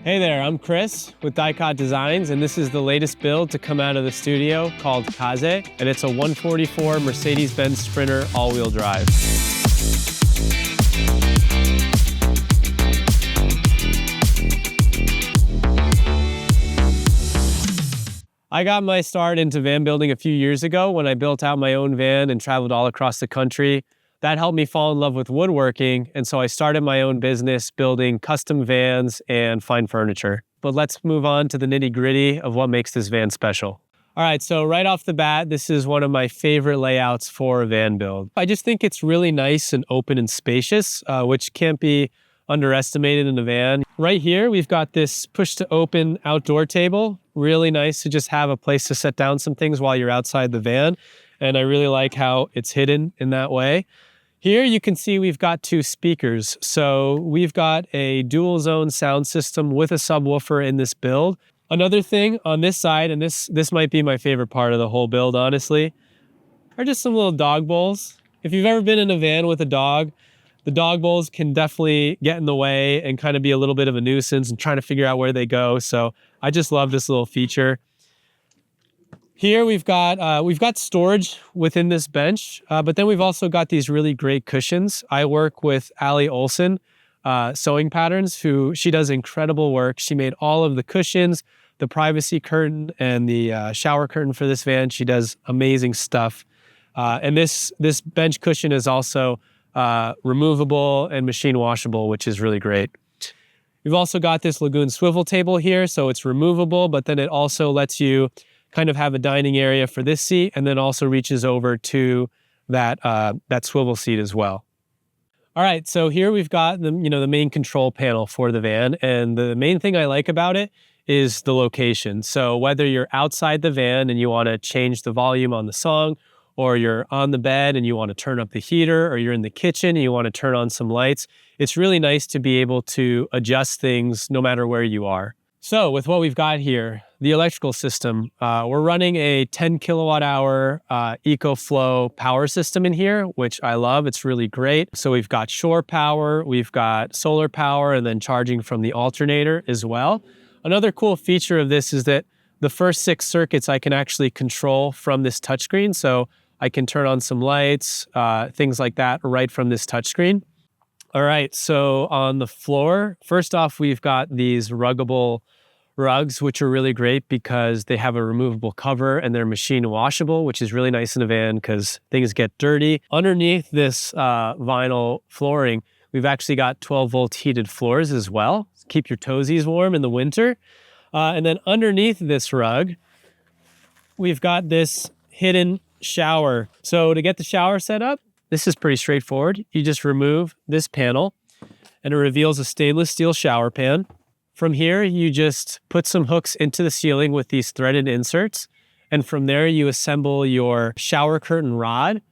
Hey there, I'm Chris with Dicot Designs, and this is the latest build to come out of the studio called Kaze, and it's a 144 Mercedes-Benz Sprinter all-wheel drive. I got my start into van building a few years ago when I built out my own van and traveled all across the country. That helped me fall in love with woodworking, and so I started my own business building custom vans and fine furniture. But let's move on to the nitty-gritty of what makes this van special. All right, so right off the bat, this is one of my favorite layouts for a van build. I just think it's really nice and open and spacious, which can't be underestimated in a van. Right here, we've got this push-to-open outdoor table. Really nice to just have a place to set down some things while you're outside the van, and I really like how it's hidden in that way. Here you can see we've got two speakers. So we've got a dual zone sound system with a subwoofer in this build. Another thing on this side, and this might be my favorite part of the whole build, honestly, are just some little dog bowls. If you've ever been in a van with a dog, the dog bowls can definitely get in the way and kind of be a little bit of a nuisance and trying to figure out where they go. So I just love this little feature. Here we've got storage within this bench, but then we've also got these really great cushions. I work with Allie Olson, Sewing Patterns, she does incredible work. She made all of the cushions, the privacy curtain, and the shower curtain for this van. She does amazing stuff. And this bench cushion is also removable and machine washable, which is really great. We've also got this Lagoon swivel table here, so it's removable, but then it also lets you kind of have a dining area for this seat, and then also reaches over to that swivel seat as well. All right, so here we've got the main control panel for the van, and the main thing I like about it is the location. So whether you're outside the van and you want to change the volume on the song, or you're on the bed and you want to turn up the heater, or you're in the kitchen and you want to turn on some lights, it's really nice to be able to adjust things no matter where you are. So with what we've got here, the electrical system, we're running a 10 kilowatt hour EcoFlow power system in here, which I love. It's really great. So we've got shore power, we've got solar power, and then charging from the alternator as well. Another cool feature of this is that the first 6 circuits I can actually control from this touchscreen. So I can turn on some lights, things like that right from this touchscreen. All right, so on the floor, first off, we've got these ruggable rugs, which are really great because they have a removable cover and they're machine washable, which is really nice in a van because things get dirty. Underneath this vinyl flooring, we've actually got 12-volt heated floors as well. Keep your toesies warm in the winter. And then underneath this rug, we've got this hidden shower. So to get the shower set up, this is pretty straightforward. You just remove this panel and it reveals a stainless steel shower pan. From here, you just put some hooks into the ceiling with these threaded inserts. And from there, you assemble your shower curtain rod,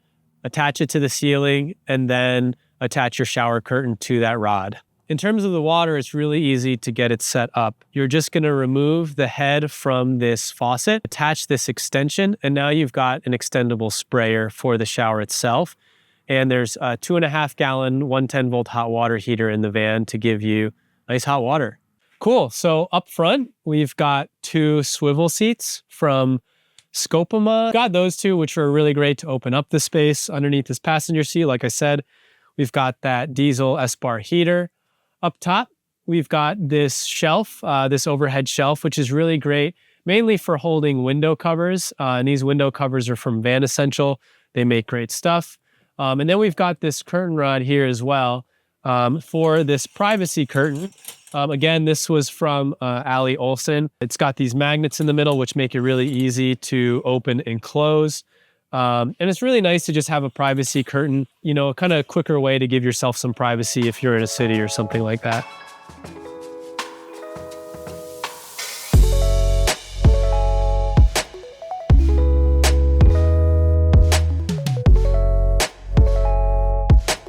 attach it to the ceiling, and then attach your shower curtain to that rod. In terms of the water, it's really easy to get it set up. You're just gonna remove the head from this faucet, attach this extension, and now you've got an extendable sprayer for the shower itself. And there's a 2.5 gallon, 110-volt hot water heater in the van to give you nice hot water. Cool, so up front, we've got 2 swivel seats from Scopema. Got those 2, which are really great to open up the space underneath this passenger seat. Like I said, we've got that diesel S-bar heater. Up top, we've got this shelf, this overhead shelf, which is really great, mainly for holding window covers. And these window covers are from Van Essential. They make great stuff. And then we've got this curtain rod here as well for this privacy curtain. Again, this was from Allie Olson. It's got these magnets in the middle, which make it really easy to open and close. And it's really nice to just have a privacy curtain, kind of a quicker way to give yourself some privacy if you're in a city or something like that.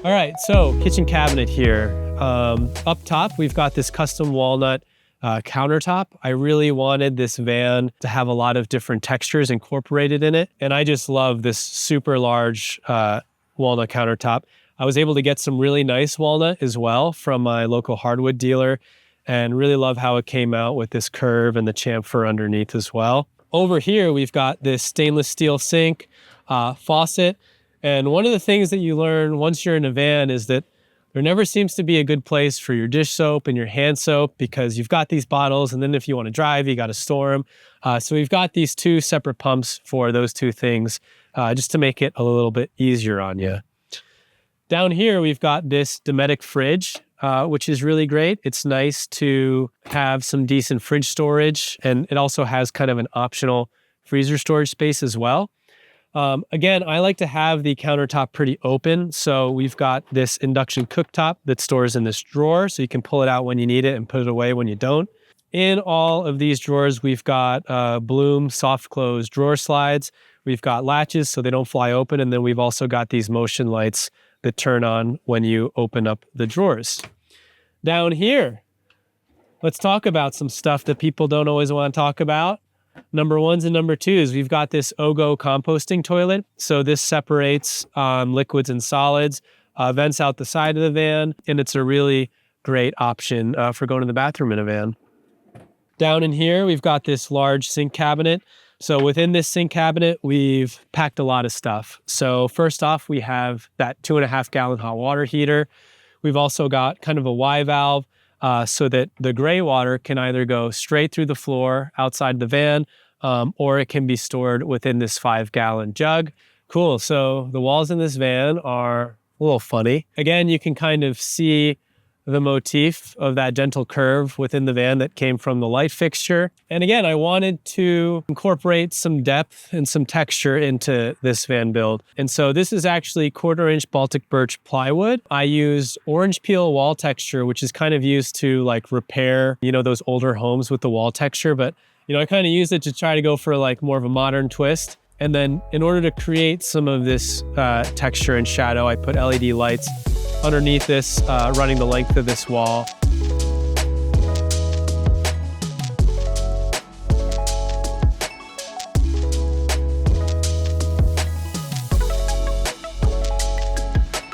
All right, so kitchen cabinet here. Up top, we've got this custom walnut countertop. I really wanted this van to have a lot of different textures incorporated in it. And I just love this super large walnut countertop. I was able to get some really nice walnut as well from my local hardwood dealer. and really love how it came out with this curve and the chamfer underneath as well. Over here, we've got this stainless steel sink, faucet. And one of the things that you learn once you're in a van is that there never seems to be a good place for your dish soap and your hand soap, because you've got these bottles, and then if you want to drive, you got to store them. So we've got these two separate pumps for those two things, just to make it a little bit easier on you. Down here, we've got this Nomadic fridge, which is really great. It's nice to have some decent fridge storage, and it also has kind of an optional freezer storage space as well. Again, I like to have the countertop pretty open. So we've got this induction cooktop that stores in this drawer, so you can pull it out when you need it and put it away when you don't. In all of these drawers, we've got Bloom soft close drawer slides. We've got latches so they don't fly open. And then we've also got these motion lights that turn on when you open up the drawers. Down here, let's talk about some stuff that people don't always want to talk about. Number ones and number twos, we've got this OGO Composting Toilet. So this separates liquids and solids, vents out the side of the van, and it's a really great option for going to the bathroom in a van. Down in here, we've got this large sink cabinet. So within this sink cabinet, we've packed a lot of stuff. So first off, we have that 2.5 gallon hot water heater. We've also got kind of a Y valve, so that the gray water can either go straight through the floor outside the van, or it can be stored within this 5 gallon jug. Cool, so the walls in this van are a little funny. Again, you can kind of see the motif of that gentle curve within the van that came from the light fixture. And again, I wanted to incorporate some depth and some texture into this van build. And so this is actually 1/4 inch Baltic birch plywood. I used orange peel wall texture, which is kind of used to like repair, those older homes with the wall texture. But, I kind of used it to try to go for like more of a modern twist. And then in order to create some of this texture and shadow, I put LED lights underneath this, running the length of this wall.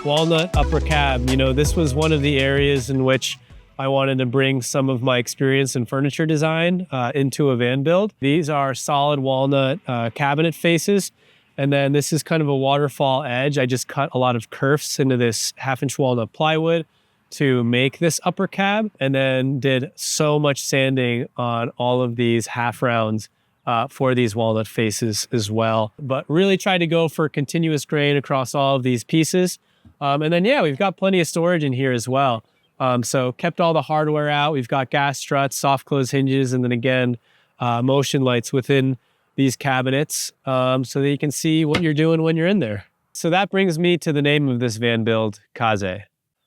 Walnut upper cab, this was one of the areas in which I wanted to bring some of my experience in furniture design into a van build. These are solid walnut cabinet faces. And then this is kind of a waterfall edge. I just cut a lot of kerfs into this 1/2 inch walnut plywood to make this upper cab, and then did so much sanding on all of these half rounds for these walnut faces as well. But really tried to go for continuous grain across all of these pieces. And then, yeah, we've got plenty of storage in here as well. So kept all the hardware out. We've got gas struts, soft close hinges, and then again, motion lights within these cabinets, so that you can see what you're doing when you're in there. So that brings me to the name of this van build, Kaze.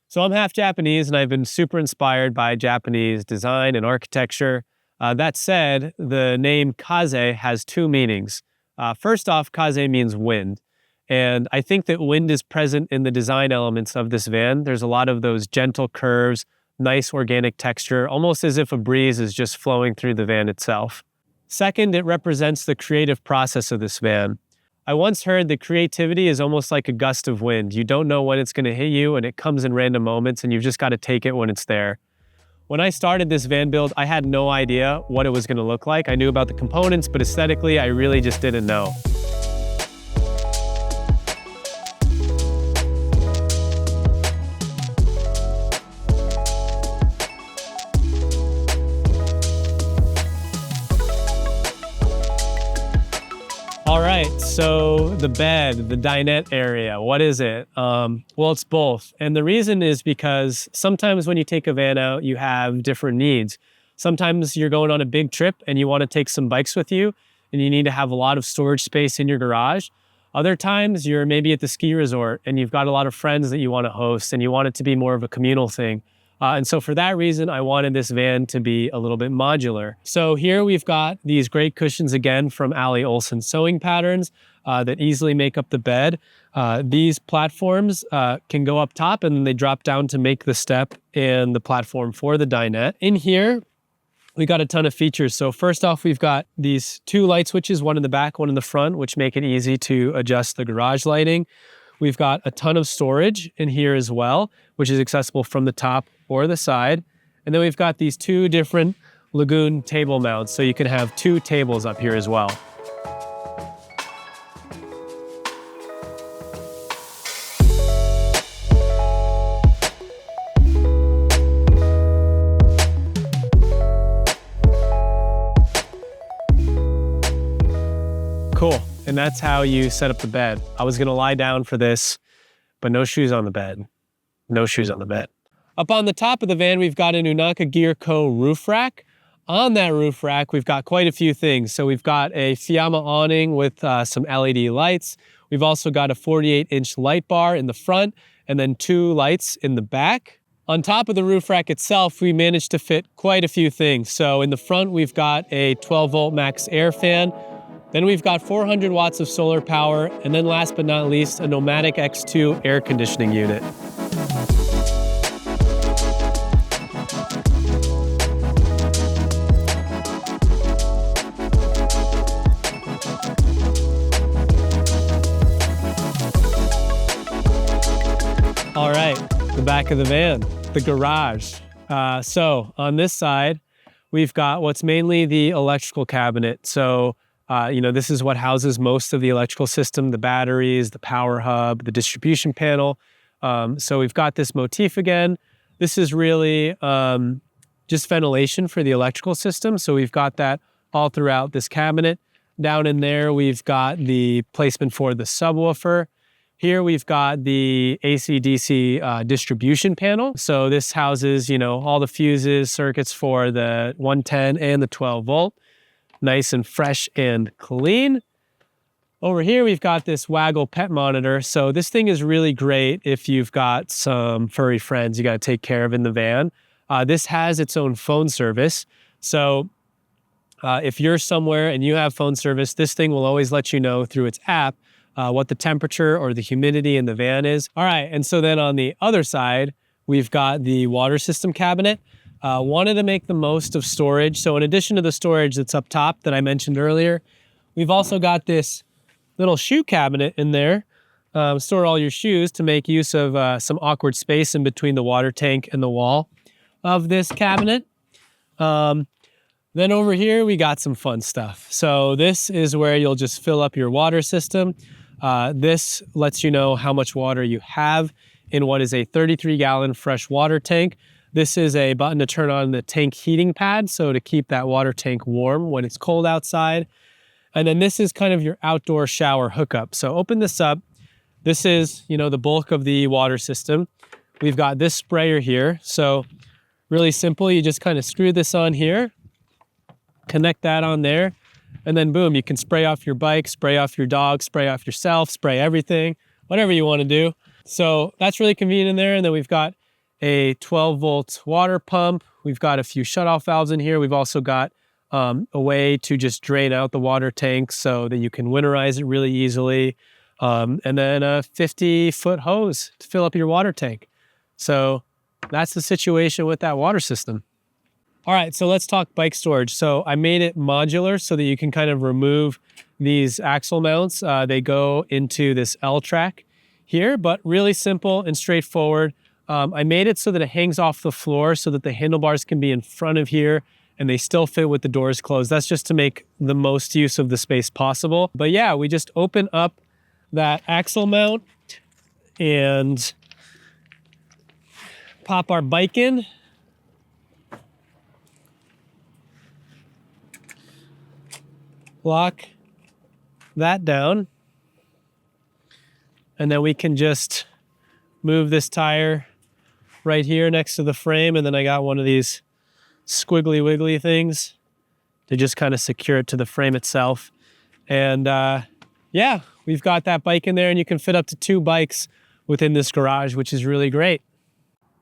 So I'm half Japanese, and I've been super inspired by Japanese design and architecture. That said, the name Kaze has two meanings. First off, Kaze means wind. And I think that wind is present in the design elements of this van. There's a lot of those gentle curves, nice organic texture, almost as if a breeze is just flowing through the van itself. Second, it represents the creative process of this van. I once heard that creativity is almost like a gust of wind. You don't know when it's going to hit you, and it comes in random moments, and you've just got to take it when it's there. When I started this van build, I had no idea what it was going to look like. I knew about the components, but aesthetically, I really just didn't know. All right, so the bed, the dinette area, what is it? Well, it's both. And the reason is because sometimes when you take a van out, you have different needs. Sometimes you're going on a big trip and you want to take some bikes with you, and you need to have a lot of storage space in your garage. Other times you're maybe at the ski resort and you've got a lot of friends that you want to host, and you want it to be more of a communal thing. And so for that reason, I wanted this van to be a little bit modular. So here we've got these great cushions again from Ali Olsen sewing patterns that easily make up the bed. These platforms can go up top, and then they drop down to make the step and the platform for the dinette. In here, we got a ton of features. So first off, we've got these two light switches, one in the back, one in the front, which make it easy to adjust the garage lighting. We've got a ton of storage in here as well, which is accessible from the top or the side. And then we've got these two different Lagoon table mounts, so you can have two tables up here as well. Cool, and that's how you set up the bed. I was gonna lie down for this, but no shoes on the bed. No shoes on the bed. Up on the top of the van, we've got an Unaka Gear Co. roof rack. On that roof rack, we've got quite a few things. So we've got a Fiamma awning with some LED lights. We've also got a 48-inch light bar in the front and then two lights in the back. On top of the roof rack itself, we managed to fit quite a few things. So in the front, we've got a 12-volt max air fan. Then we've got 400 watts of solar power. And then last but not least, a Nomadic X2 air conditioning unit. All right, the back of the van, the garage. So on this side, we've got what's mainly the electrical cabinet. So, this is what houses most of the electrical system, the batteries, the power hub, the distribution panel. So we've got this Motif again. This is really just ventilation for the electrical system. So we've got that all throughout this cabinet. Down in there, we've got the placement for the subwoofer. Here we've got the AC/DC distribution panel. So this houses, all the fuses, circuits for the 110 and the 12 volt. Nice and fresh and clean. Over here, we've got this Waggle pet monitor. So this thing is really great if you've got some furry friends you got to take care of in the van. This has its own phone service. So if you're somewhere and you have phone service, this thing will always let you know through its app what the temperature or the humidity in the van is. All right, and so then on the other side, we've got the water system cabinet. Wanted to make the most of storage. So in addition to the storage that's up top that I mentioned earlier, we've also got this little shoe cabinet in there. Store all your shoes to make use of some awkward space in between the water tank and the wall of this cabinet. Then over here, we got some fun stuff. So this is where you'll just fill up your water system. This lets you know how much water you have in what is a 33-gallon fresh water tank. This is a button to turn on the tank heating pad, so to keep that water tank warm when it's cold outside. And then this is kind of your outdoor shower hookup. So open this up. This is, the bulk of the water system. We've got this sprayer here. So really simple, you just kind of screw this on here, connect that on there, and then boom, you can spray off your bike, spray off your dog, spray off yourself, spray everything, whatever you want to do. So that's really convenient in there. And then we've got a 12-volt water pump. We've got a few shutoff valves in here. We've also got a way to just drain out the water tank so that you can winterize it really easily. And then a 50-foot hose to fill up your water tank. So that's the situation with that water system. All right, so let's talk bike storage. So I made it modular so that you can kind of remove these axle mounts. They go into this L-track here, but really simple and straightforward. I made it so that it hangs off the floor so that the handlebars can be in front of here and they still fit with the doors closed. That's just to make the most use of the space possible. But yeah, we just open up that axle mount and pop our bike in. Lock that down. And then we can just move this tire right here next to the frame. And then I got one of these squiggly wiggly things to just kind of secure it to the frame itself. And yeah, we've got that bike in there and you can fit up to 2 bikes within this garage, which is really great.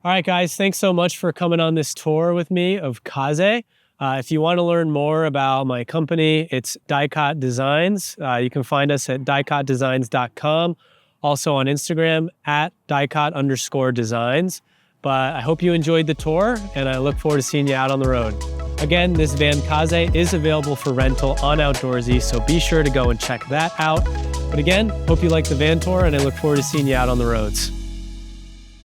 All right, guys, thanks so much for coming on this tour with me of Kaze. If you want to learn more about my company, it's Dicot Designs. You can find us at dicotdesigns.com. Also on Instagram at Dicot_designs. But I hope you enjoyed the tour and I look forward to seeing you out on the road. Again, this van Kaze is available for rental on Outdoorsy, so be sure to go and check that out. But again, hope you like the van tour and I look forward to seeing you out on the roads.